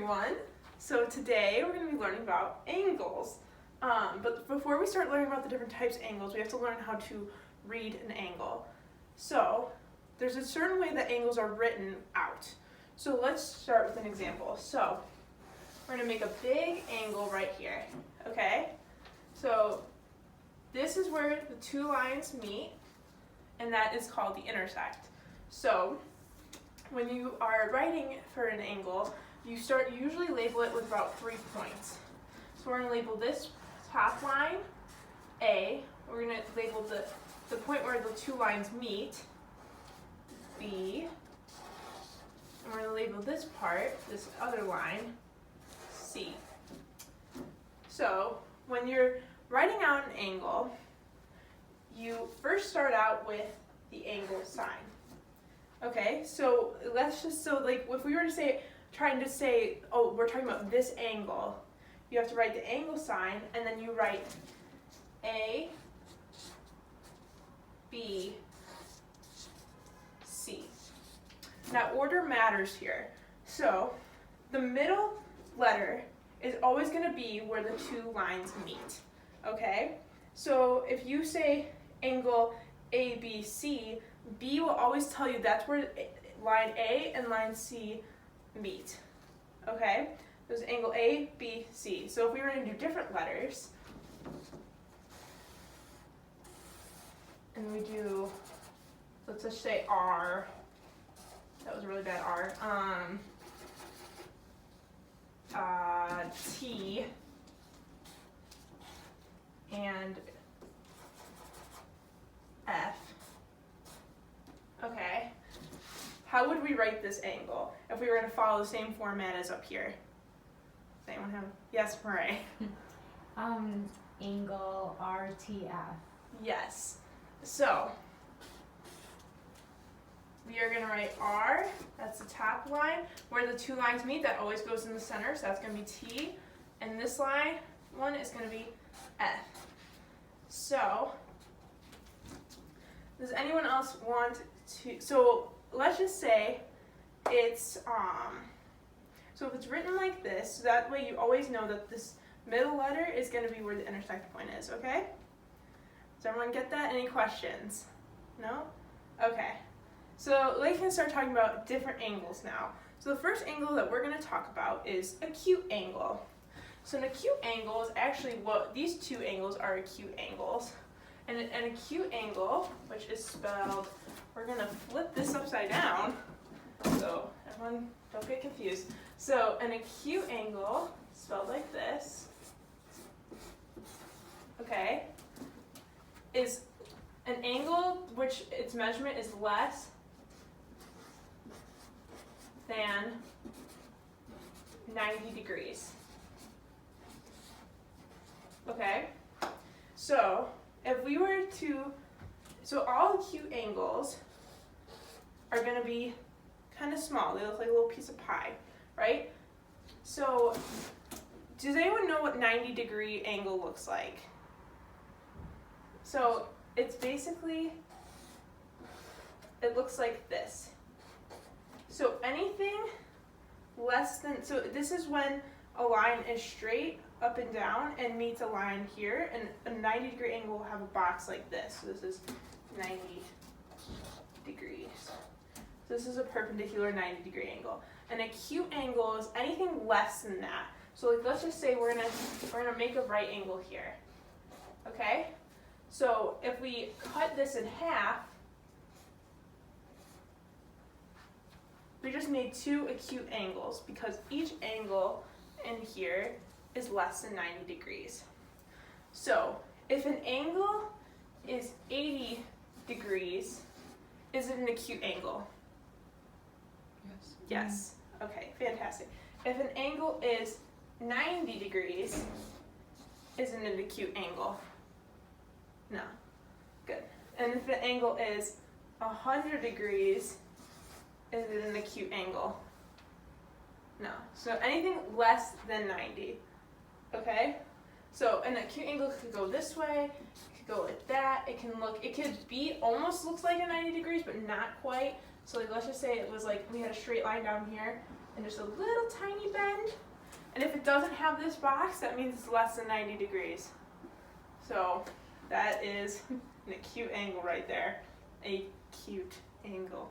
everyone. So today we're going to be learning about angles. But before we start learning about the different types of angles, we have to learn how to read an angle. So there's a certain way that angles are written out. So let's start with an example. So we're going to make a big angle right here, okay? So this is where the two lines meet, and that is called the intersect. So when you are writing for an angle, you usually label it with about 3 points. So we're going to label this top line A. We're going to label the point where the two lines meet B. And we're going to label this part, this other line, C. So when you're writing out an angle, you first start out with the angle sign. Okay, so if we were to say, oh, we're talking about this angle, you have to write the angle sign, and then you write A, B, C. Now order matters here. So the middle letter is always going to be where the two lines meet. Okay, so if you say angle ABC, B will always tell you that's where line A and line C meet. Okay, there's angle A, B, C. So if we were going to do different letters, and we do, let's just say R. That was a really bad R. T and F. Okay, how would we write this angle if we were going to follow the same format as up here? Does anyone have? Yes, Murray. Angle RTF. Yes. So we are going to write R. That's the top line where the two lines meet. That always goes in the center. So that's going to be T, and this line one is going to be F. So does anyone else want to? So let's just say it's so if it's written like this, so that way you always know that this middle letter is going to be where the intersect point is. Okay? Does everyone get that? Any questions? No? Okay. So we can start talking about different angles now. So the first angle that we're going to talk about is acute angle. So an acute angle is actually what these two angles are acute angles. And an acute angle, which is spelled, we're going to flip this upside down, so everyone don't get confused. So an acute angle, spelled like this, okay, is an angle which its measurement is less than 90 degrees. Okay, so if we were to, so all acute angles are going to be kind of small. They look like a little piece of pie, right? So does anyone know what 90-degree angle looks like? So it's basically, it looks like this. So anything less than, so this is when a line is straight up and down and meets a line here, and a 90-degree angle will have a box like this. So this is 90 degrees. So this is a perpendicular 90-degree angle. An acute angle is anything less than that. So like, let's just say we're gonna make a right angle here. Okay? So if we cut this in half, we just made two acute angles because each angle in here is less than 90 degrees. So if an angle is 80 degrees, is it an acute angle? Yes. Yes. Okay, fantastic. If an angle is 90 degrees, isn't it an acute angle? No. Good. And if the angle is 100 degrees, is it an acute angle? No. So anything less than 90. Okay? So an acute angle could go this way, it could go like that, it could be almost looks like a 90 degrees, but not quite. So like, let's just say it was like we had a straight line down here, and just a little tiny bend. And if it doesn't have this box, that means it's less than 90 degrees. So that is an acute angle right there. A cute angle.